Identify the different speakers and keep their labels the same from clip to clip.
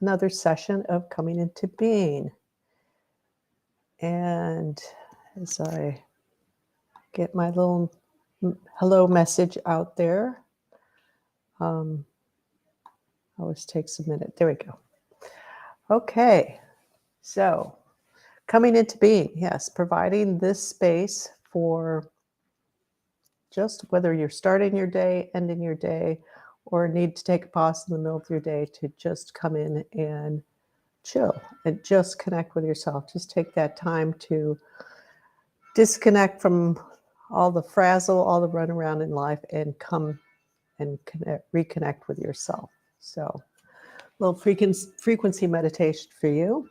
Speaker 1: another session of coming into being. And as I get my little hello message out there, always takes a minute. There we go. Okay, so coming into being, yes, providing this space for just whether you're starting your day, ending your day, or need to take a pause in the middle of your day to just come in and chill and just connect with yourself. Just take that time to disconnect from all the frazzle, all the runaround in life, and come and reconnect with yourself. So a little frequency meditation for you.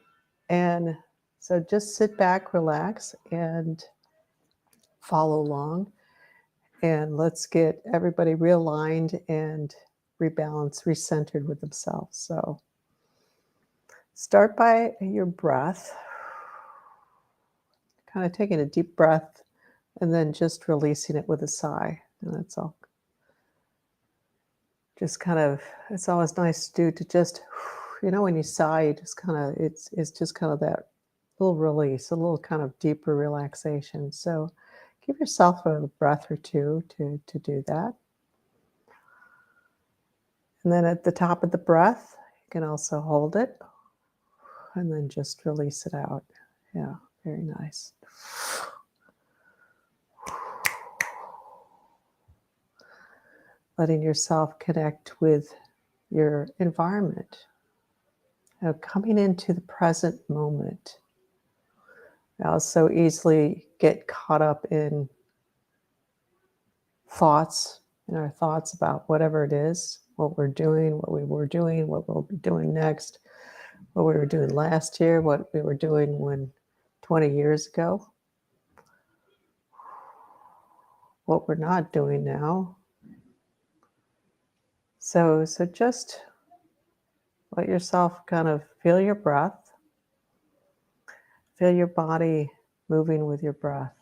Speaker 1: And so just sit back, relax, and follow along. And let's get everybody realigned and rebalanced, recentered with themselves. So start by your breath, kind of taking a deep breath and then just releasing it with a sigh. And that's all. Just kind of, it's always nice to do to just, when you sigh, you just kind of, it's just kind of that little release, a little kind of deeper relaxation. So give yourself a breath or two to do that. And then at the top of the breath, you can also hold it and then just release it out. Yeah, very nice. Letting yourself connect with your environment. Coming into the present moment. We also easily get caught up in thoughts, in our thoughts about whatever it is, what we're doing, what we were doing, what we'll be doing next, what we were doing last year, what we were doing 20 years ago, what we're not doing now. So just let yourself kind of feel your breath, feel your body moving with your breath.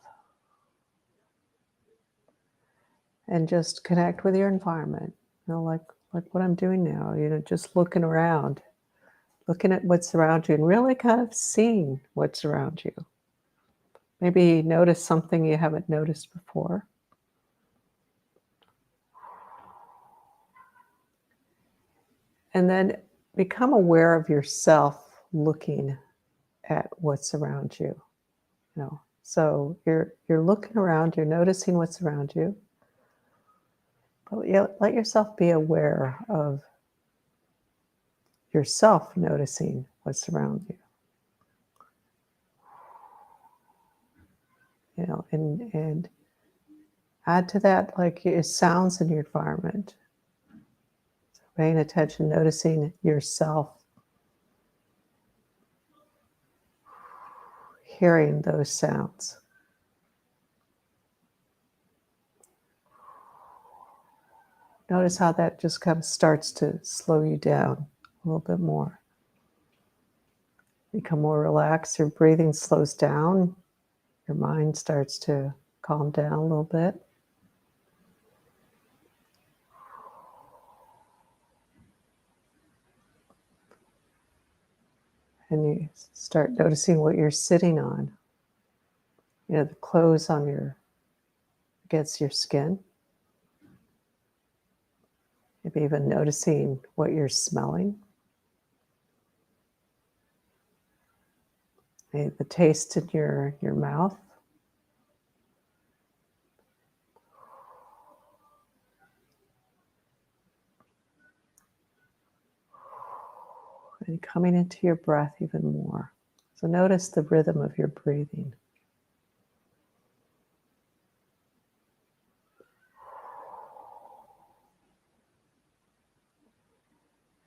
Speaker 1: And just connect with your environment, like what I'm doing now, just looking around, looking at what's around you and really kind of seeing what's around you. Maybe notice something you haven't noticed before. And then become aware of yourself looking at what's around you. So you're looking around, you're noticing what's around you. But let yourself be aware of yourself noticing what's around you. And add to that like your sounds in your environment. So paying attention, noticing yourself, hearing those sounds. Notice how that just kind of starts to slow you down a little bit more. Become more relaxed, your breathing slows down, your mind starts to calm down a little bit. And you start noticing what you're sitting on. The clothes against your skin. Maybe even noticing what you're smelling. Maybe the taste in your mouth. And coming into your breath even more. So notice the rhythm of your breathing.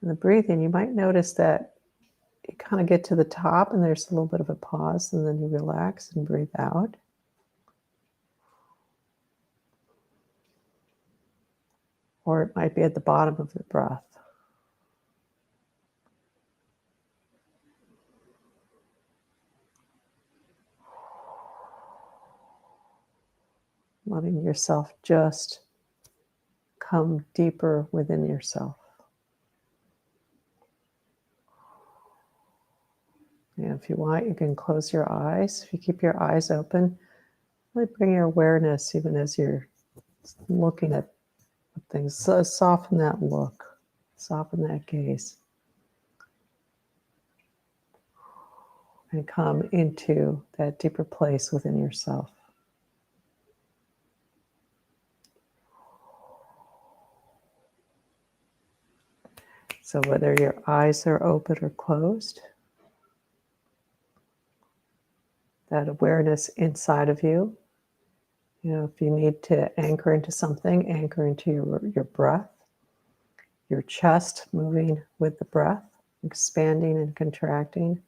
Speaker 1: And the breathing, you might notice that you kind of get to the top and there's a little bit of a pause and then you relax and breathe out. Or it might be at the bottom of the breath. Letting yourself just come deeper within yourself. And if you want, you can close your eyes. If you keep your eyes open, really bring your awareness even as you're looking at things. So soften that look, soften that gaze, and come into that deeper place within yourself. So whether your eyes are open or closed, that awareness inside of you, if you need to anchor into something, anchor into your breath, your chest moving with the breath, expanding and contracting.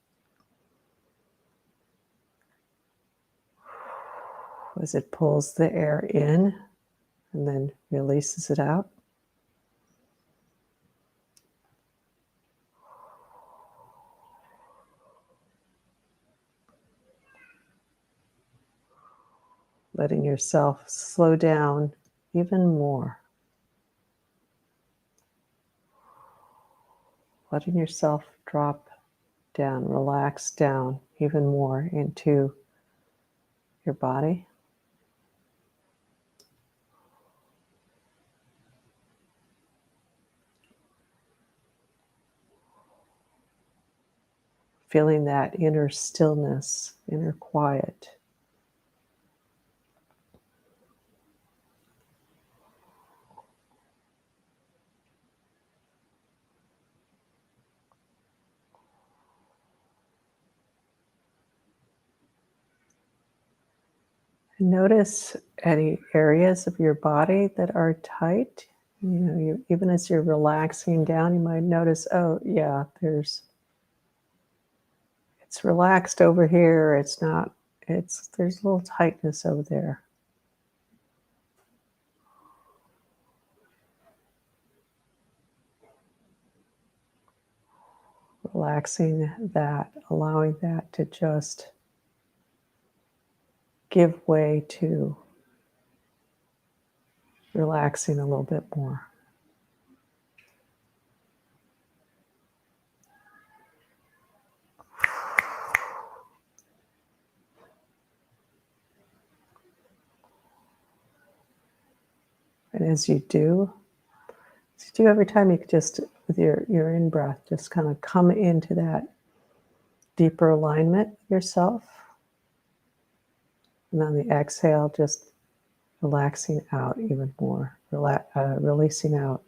Speaker 1: As it pulls the air in and then releases it out. Letting yourself slow down even more. Letting yourself drop down, relax down even more into your body. Feeling that inner stillness, inner quiet. And notice any areas of your body that are tight. Even as you're relaxing down, you might notice, oh yeah, it's relaxed over here. It's not, there's a little tightness over there. Relaxing that, allowing that to just give way to relaxing a little bit more. And as you do every time, you could just, with your in-breath, just kind of come into that deeper alignment with yourself. And on the exhale, just relaxing out even more, releasing out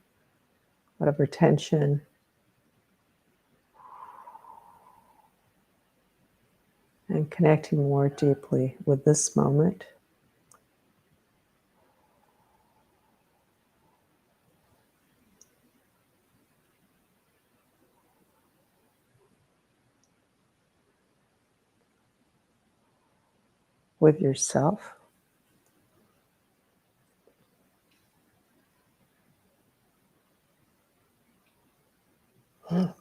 Speaker 1: whatever tension. And connecting more deeply with this moment. With yourself. And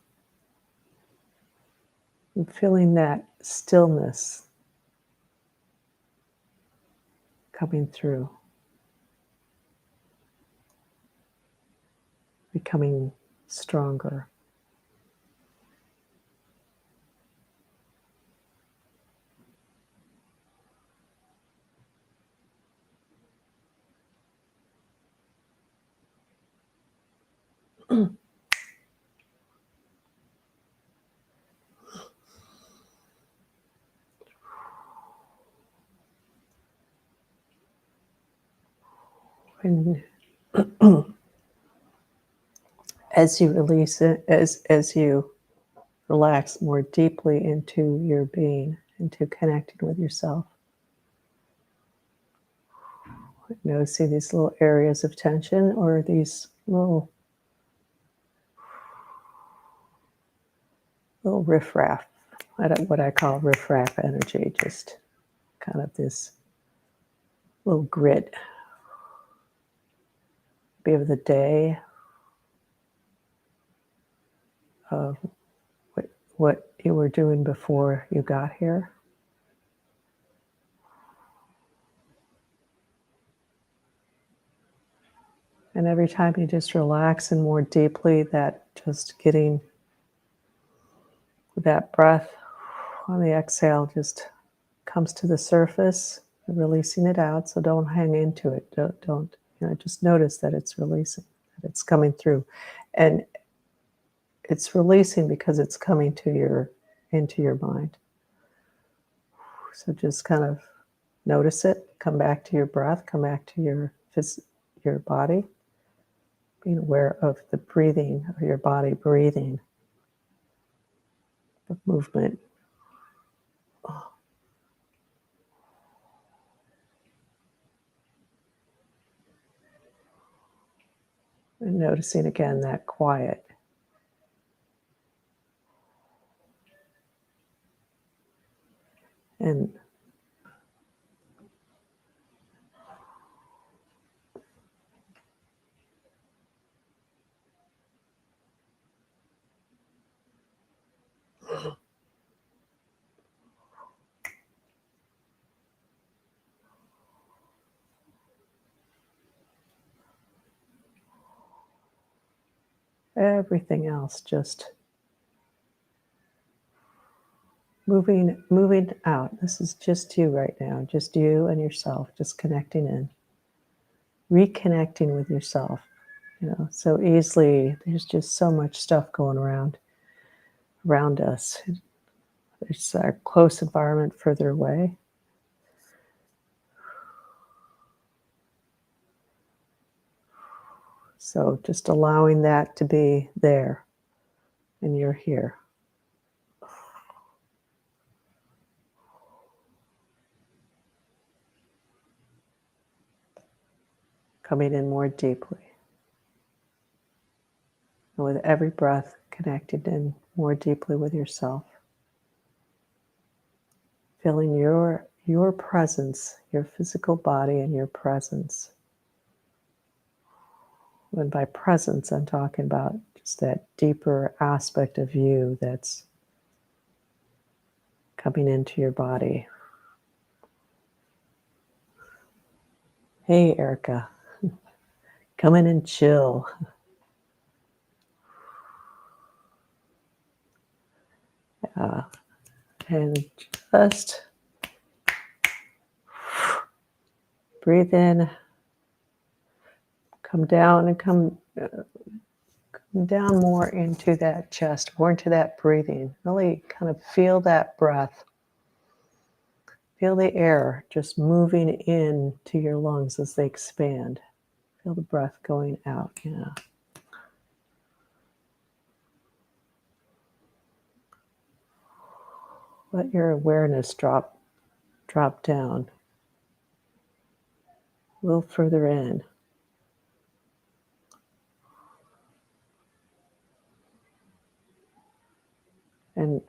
Speaker 1: feeling that stillness coming through. Becoming stronger. And as you release it, as you relax more deeply into your being, into connecting with yourself, noticing these little areas of tension or these little riffraff, what I call riffraff energy, just kind of this little grit. Be of the day of what you were doing before you got here. And every time you just relax and more deeply, that just getting that breath On the exhale, just comes to the surface, releasing it out. So don't hang into it. Don't just notice that it's releasing, that it's coming through. And it's releasing because it's coming into your mind. So just kind of notice it, come back to your breath, come back to your body, being aware of the breathing, or your body breathing, the movement. And noticing again that quiet. And everything else just moving out. This is just you right now, just you and yourself, just connecting in, reconnecting with yourself. So easily, there's just so much stuff going around us. There's our close environment further away. So just allowing that to be there, and you're here. Coming in more deeply. And with every breath, connected in more deeply with yourself. Feeling your presence, your physical body and your presence. When by presence, I'm talking about just that deeper aspect of you that's coming into your body. Hey, Erica. Come in and chill. And just breathe in, come down and come down more into that chest, more into that breathing. Really kind of feel that breath. Feel the air just moving into your lungs as they expand. Feel the breath going out. Yeah. Let your awareness drop down. A little further in. And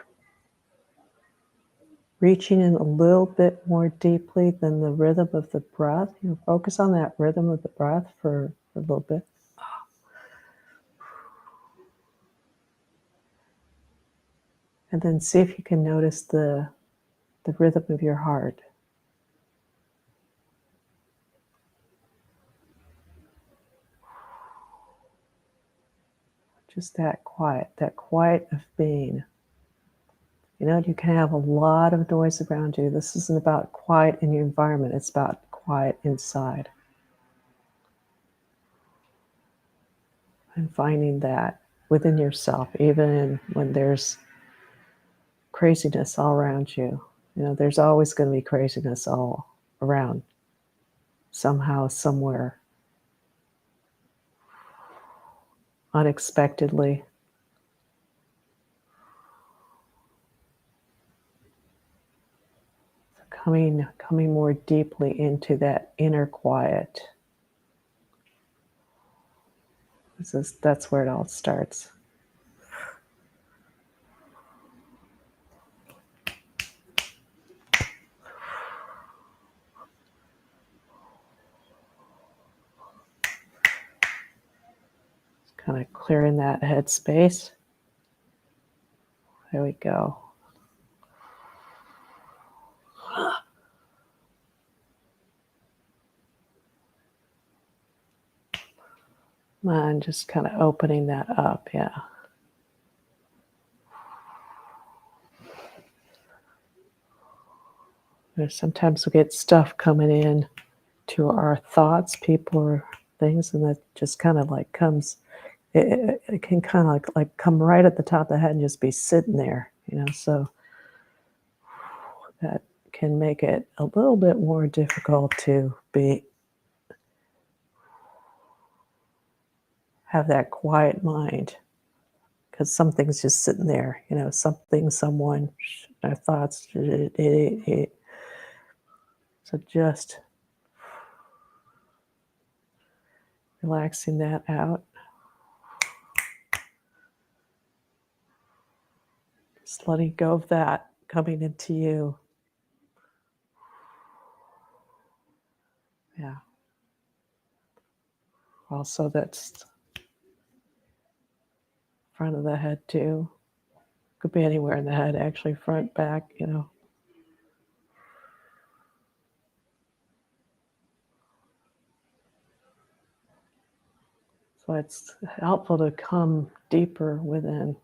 Speaker 1: reaching in a little bit more deeply than the rhythm of the breath. Focus on that rhythm of the breath for a little bit. And then see if you can notice the rhythm of your heart. Just that quiet of being. You can have a lot of noise around you. This isn't about quiet in your environment. It's about quiet inside. And finding that within yourself, even when there's craziness all around you. There's always going to be craziness all around. Somehow, somewhere. Unexpectedly. Coming more deeply into that inner quiet. That's where it all starts. Kind of clearing that head space. There we go. And just kind of opening that up, yeah. Sometimes we get stuff coming in to our thoughts, people, or things, and that just kind of like comes. It can kind of like come right at the top of the head and just be sitting there, So that can make it a little bit more difficult to have that quiet mind, because something's just sitting there, something, someone, our thoughts. So just relaxing that out. Just letting go of that coming into you. Yeah. Also, that's front of the head too. Could be anywhere in the head, actually, front, back, So it's helpful to come deeper within.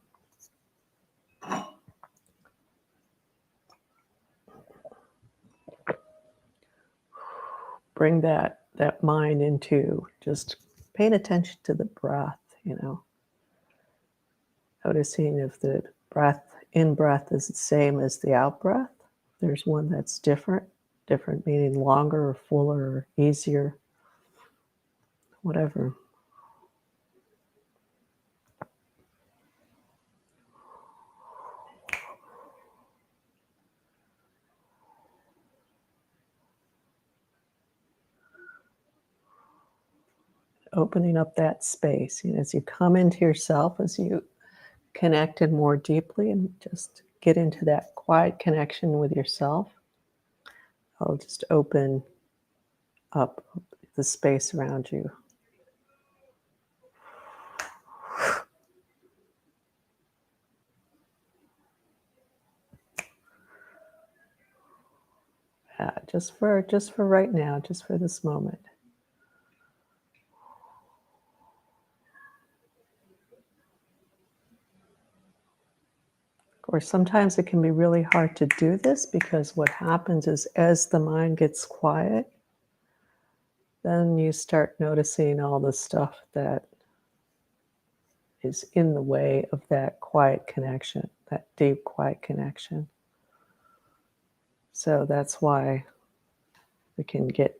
Speaker 1: Bring that mind into just paying attention to the breath, Noticing if the in-breath is the same as the out-breath. There's one that's different meaning longer or fuller or easier, whatever. Opening up that space, as you come into yourself, as you connected more deeply, and just get into that quiet connection with yourself. I'll just open up the space around you. Just for right now, just for this moment. Of course, sometimes it can be really hard to do this, because what happens is, as the mind gets quiet, then you start noticing all the stuff that is in the way of that quiet connection, that deep, quiet connection. So that's why we can get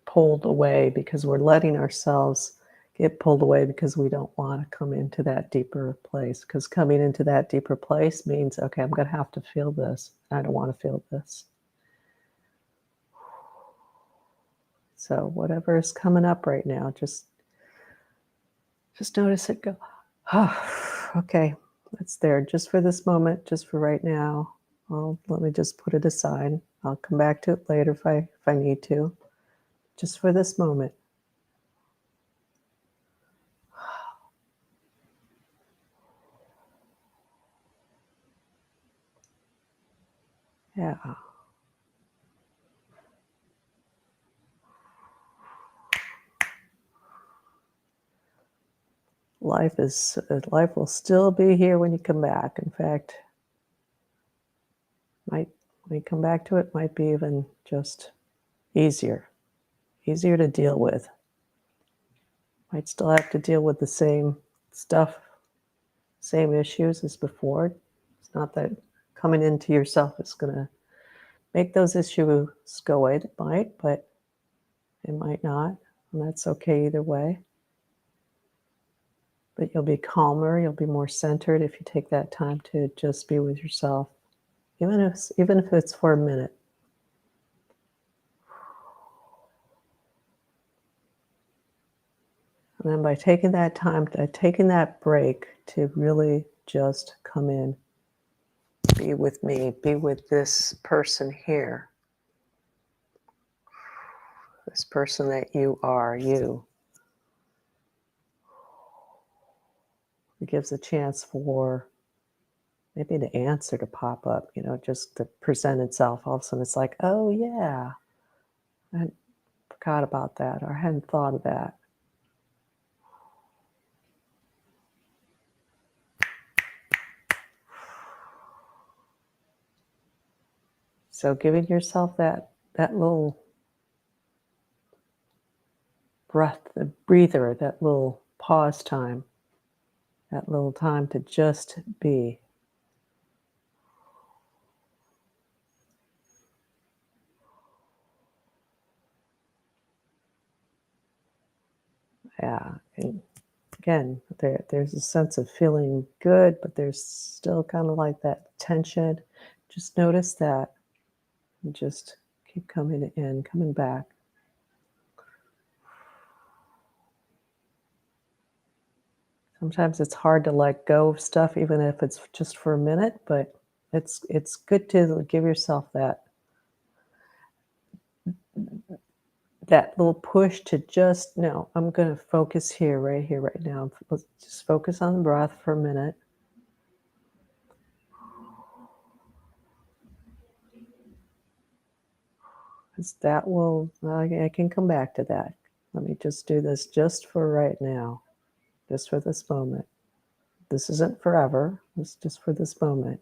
Speaker 1: pulled away, because we're letting ourselves get pulled away because we don't want to come into that deeper place. Because coming into that deeper place means, okay, I'm going to have to feel this. I don't want to feel this. So whatever is coming up right now, just notice it. Go, okay, it's there just for this moment, just for right now. Let me just put it aside. I'll come back to it later if I need to. Just for this moment. Yeah. Life will still be here when you come back. In fact, when you come back to it, might be even just easier to deal with. Might still have to deal with the same stuff, same issues as before. It's not that coming into yourself is going to make those issues go away. It might, but it might not, and that's okay either way. But you'll be calmer, you'll be more centered if you take that time to just be with yourself, even if it's for a minute. And then by taking that time, taking that break to really just come in, be with me, be with this person here, this person that you are, you. It gives a chance for maybe the answer to pop up, just to present itself. All of a sudden it's like, oh yeah, I forgot about that, or I hadn't thought of that. So giving yourself that little breath, the breather, that little pause time, that little time to just be. Yeah. And again, there's a sense of feeling good, but there's still kind of like that tension. Just notice that and just keep coming in, coming back. Sometimes it's hard to let go of stuff, even if it's just for a minute, but it's good to give yourself that little push to just, no, I'm going to focus here, right now. Let's just focus on the breath for a minute. Because that will, I can come back to that. Let me just do this just for right now, just for this moment. This isn't forever, it's just for this moment.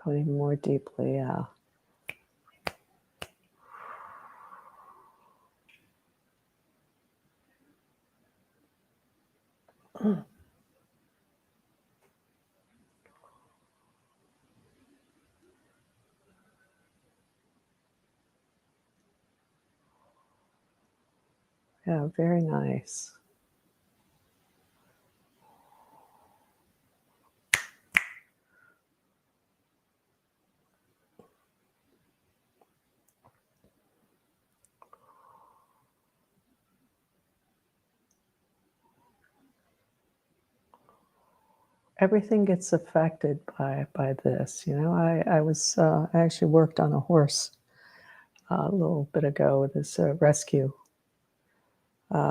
Speaker 1: Going more deeply, yeah. Yeah, very nice. Everything gets affected by this. You know, I actually worked on a horse a little bit ago with this rescue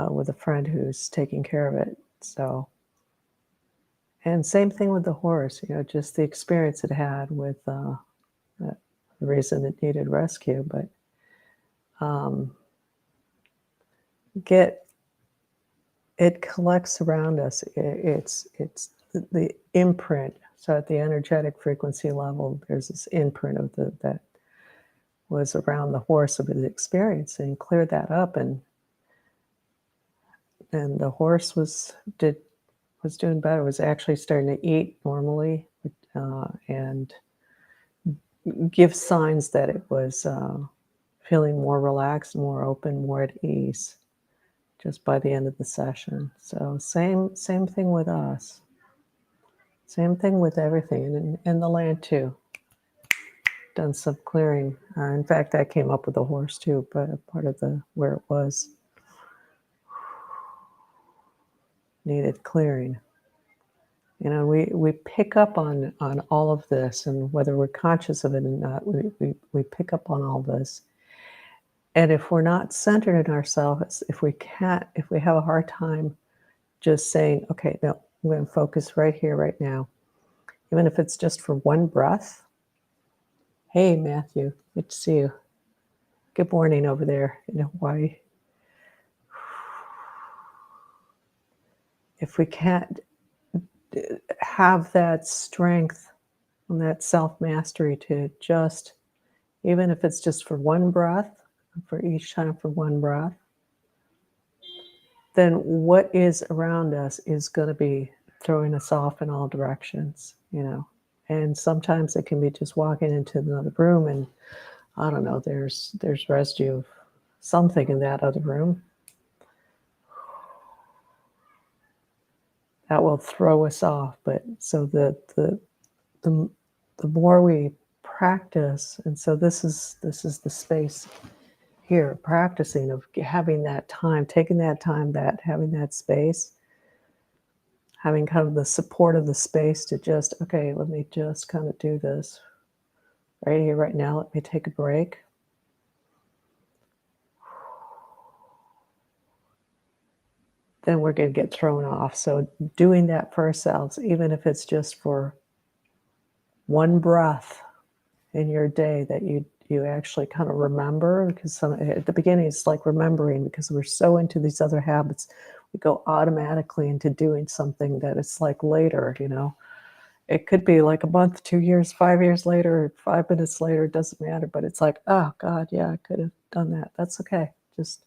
Speaker 1: with a friend who's taking care of it. So, and same thing with the horse. You know, just the experience it had with the reason it needed rescue. But get it collects around us. It's the imprint. So at the energetic frequency level, there's this imprint of that was around the horse of his experience, and cleared that up, and the horse was doing better. Was actually starting to eat normally, and give signs that it was feeling more relaxed, more open, more at ease, just by the end of the session. So same thing with us. Same thing with everything, and the land too. Done some clearing. In fact, I came up with the horse too, but part of the where it was needed clearing. You know, we pick up on all of this, and whether we're conscious of it or not, we pick up on all this. And if we're not centered in ourselves, if we have a hard time just saying, okay, no, I'm going to focus right here, right now, even if it's just for one breath. Hey, Matthew, good to see you. Good morning over there in Hawaii. If we can't have that strength and that self-mastery to just, even if it's just for one breath, for each time for one breath, then what is around us is going to be throwing us off in all directions, you know. And sometimes it can be just walking into another room and, I don't know, there's residue of something in that other room that will throw us off. But so the more we practice, and so this is the space here, practicing of having that time, taking that time, that having that space, having kind of the support of the space to just, okay, let me just kind of do this right here, right now. Let me take a break. Then we're going to get thrown off. So doing that for ourselves, even if it's just for one breath in your day that you you actually kind of remember, because at the beginning it's like remembering, because we're so into these other habits, we go automatically into doing something that it's like later, it could be like a month, 2 years, 5 years later, 5 minutes later, it doesn't matter, but it's like, oh God, yeah, I could have done that. That's okay. Just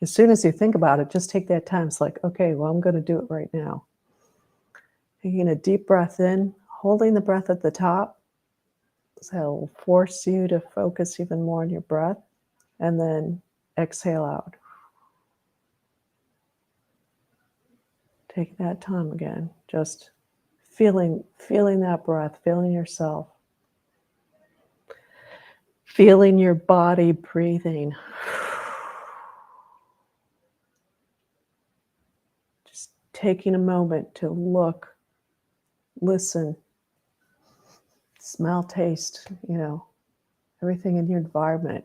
Speaker 1: as soon as you think about it, just take that time. It's like, okay, well, I'm going to do it right now. Taking a deep breath in, holding the breath at the top. So it'll force you to focus even more on your breath, and then exhale out. Take that time again, just feeling that breath, feeling yourself, feeling your body breathing. Just taking a moment to look, listen, smell, taste, everything in your environment.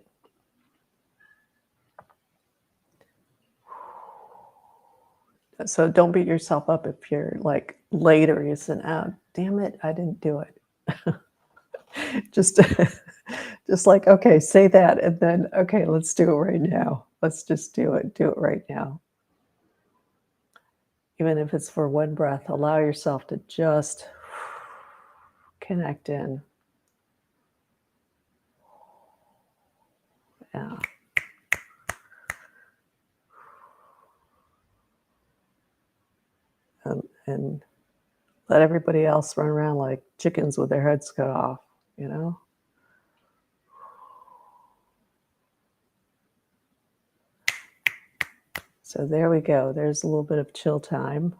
Speaker 1: So don't beat yourself up if you're like later, you said, oh, damn it, I didn't do it. just like, okay, say that, and then, okay, let's do it right now. Let's just do it right now. Even if it's for one breath, allow yourself to just connect in. Yeah. And let everybody else run around like chickens with their heads cut off, So there we go. There's a little bit of chill time.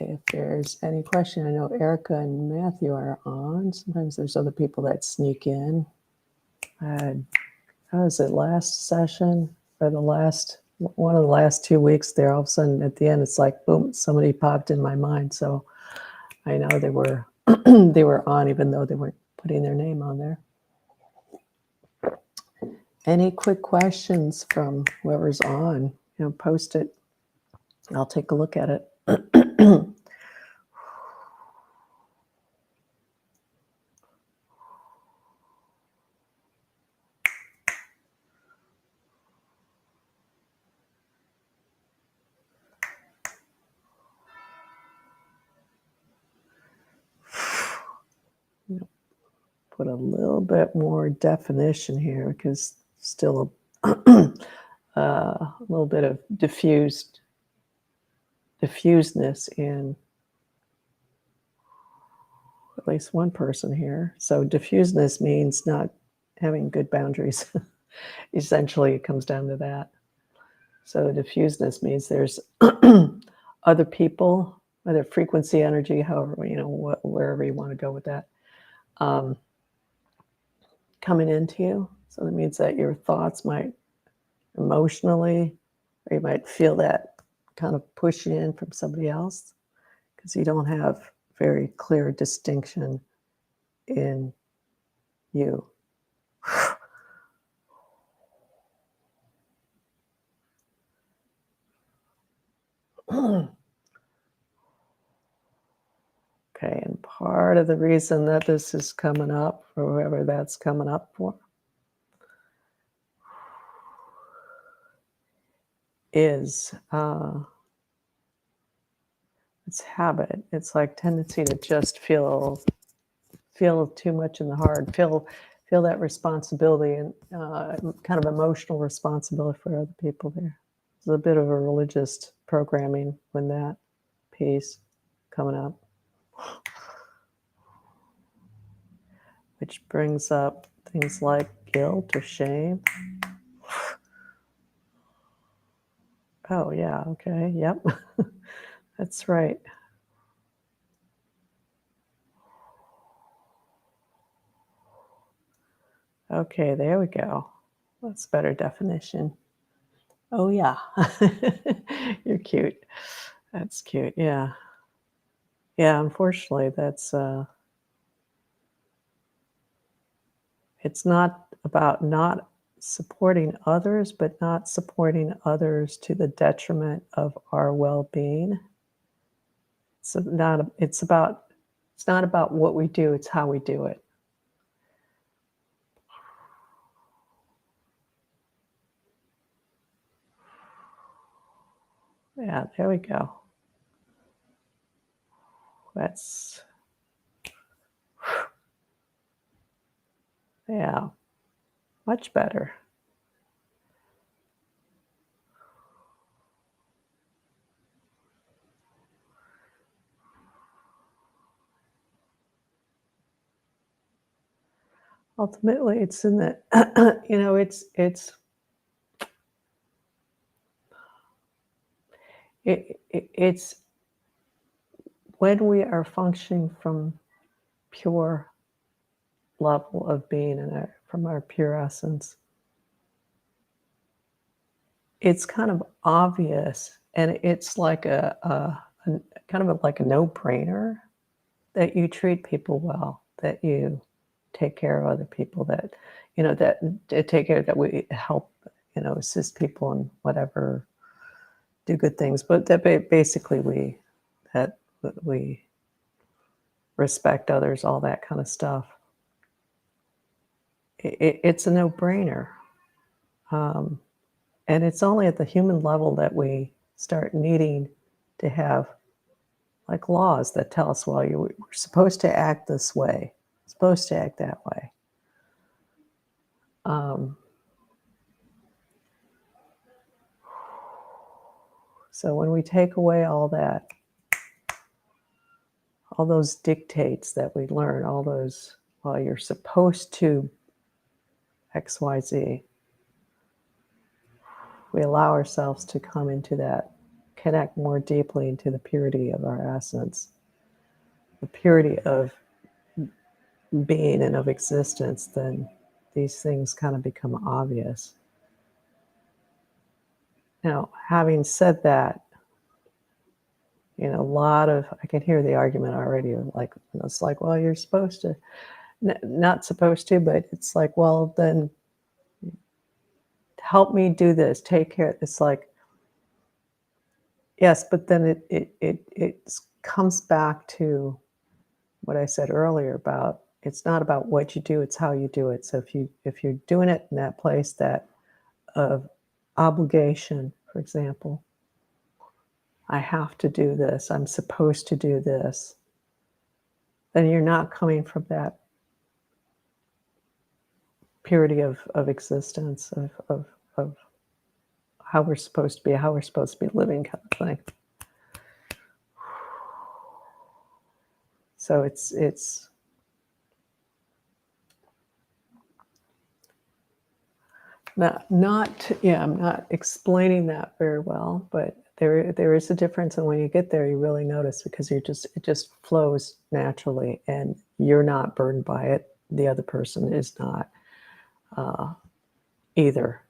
Speaker 1: If there's any question, I know Erica and Matthew are on. Sometimes there's other people that sneak in. How was it, last session or one of the last 2 weeks there, all of a sudden at the end, it's like, boom, somebody popped in my mind. So I know they were they were on, even though they weren't putting their name on there. Any quick questions from whoever's on? Post it. I'll take a look at it. Put a little bit more definition here, because still a little bit of diffuseness in at least one person here. So diffuseness means not having good boundaries. Essentially, it comes down to that. So diffuseness means there's other people, whether frequency, energy, however, wherever you want to go with that, coming into you. So that means that your thoughts might emotionally, or you might feel that kind of pushing in from somebody else, because you don't have very clear distinction in you. Okay, and part of the reason that this is coming up, for whoever that's coming up for, is it's habit. It's like tendency to just feel too much in the heart, feel that responsibility, and kind of emotional responsibility for other people there. There's a bit of a religious programming when that piece coming up, which brings up things like guilt or shame. Oh, yeah, okay, yep. That's right. Okay, there we go. That's better definition. Oh, yeah. You're cute. That's cute, yeah. Yeah, unfortunately, that's it's not about not supporting others, but not supporting others to the detriment of our well-being. It's about It's not about what we do, it's how we do it. Yeah, there we go. That's, yeah, much better. Ultimately, it's in the, it's when we are functioning from pure level of being and from our pure essence, it's kind of obvious, and it's like a kind of like a no-brainer that you treat people well, that you take care of other people, that that take care, that we help, assist people in whatever, do good things, but that basically that we respect others, all that kind of stuff. It's a no-brainer. Um, and it's only at the human level that we start needing to have like laws that tell us, well, we're supposed to act this way, supposed to act that way. So when we take away all that, all those dictates that we learn, all those, well, you're supposed to X, Y, Z, we allow ourselves to come into that, connect more deeply into the purity of our essence, the purity of being and of existence, then these things kind of become obvious. Now, having said that, a lot of, I can hear the argument already, like, it's like, well, you're supposed to, not supposed to, but it's like, well, then help me do this, take care. It's like, yes, but then it comes back to what I said earlier about, it's not about what you do, it's how you do it. So if you're doing it in that place that of obligation, for example, I have to do this, I'm supposed to do this, then you're not coming from that purity of existence, of how we're supposed to be, how we're supposed to be living, kind of thing. So it's not yeah, I'm not explaining that very well, but there is a difference, and when you get there, you really notice, because it just flows naturally, and you're not burdened by it. The other person is not either.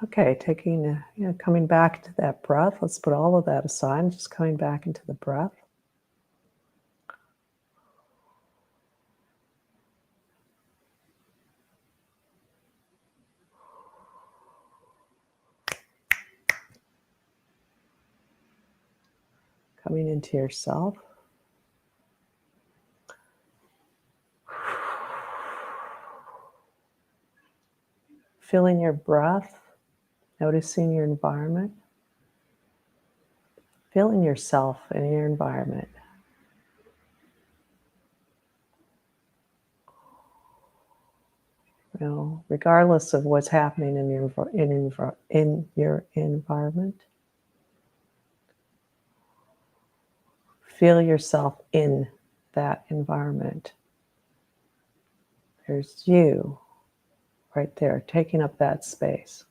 Speaker 1: Okay, taking coming back to that breath. Let's put all of that aside and just coming back into the breath. Coming into yourself. Feeling your breath, noticing your environment, feeling yourself and your environment. Regardless of what's happening in your environment, feel yourself in that environment. There's you right there, taking up that space.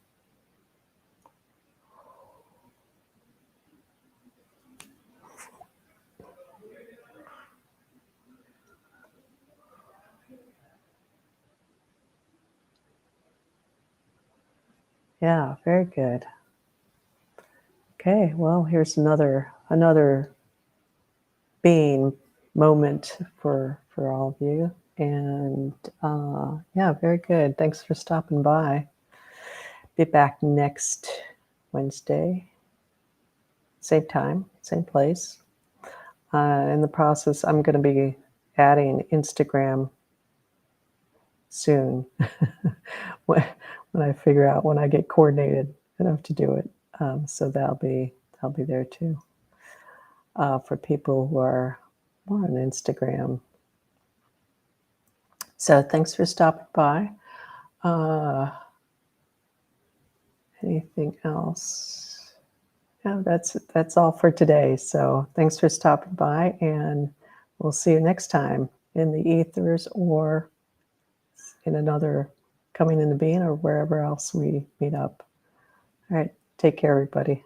Speaker 1: Yeah, very good. Okay, well, here's another being moment for all of you. And yeah, very good. Thanks for stopping by. be back next Wednesday, same time, same place. In the process, I'm going to be adding Instagram soon when I figure out, when I get coordinated enough to do it. So that'll be there too, for people who are more on Instagram. So thanks for stopping by. Anything else? No, that's all for today. So thanks for stopping by, and we'll see you next time in the ethers or in another Coming in the Being or wherever else we meet up. All right. Take care, everybody.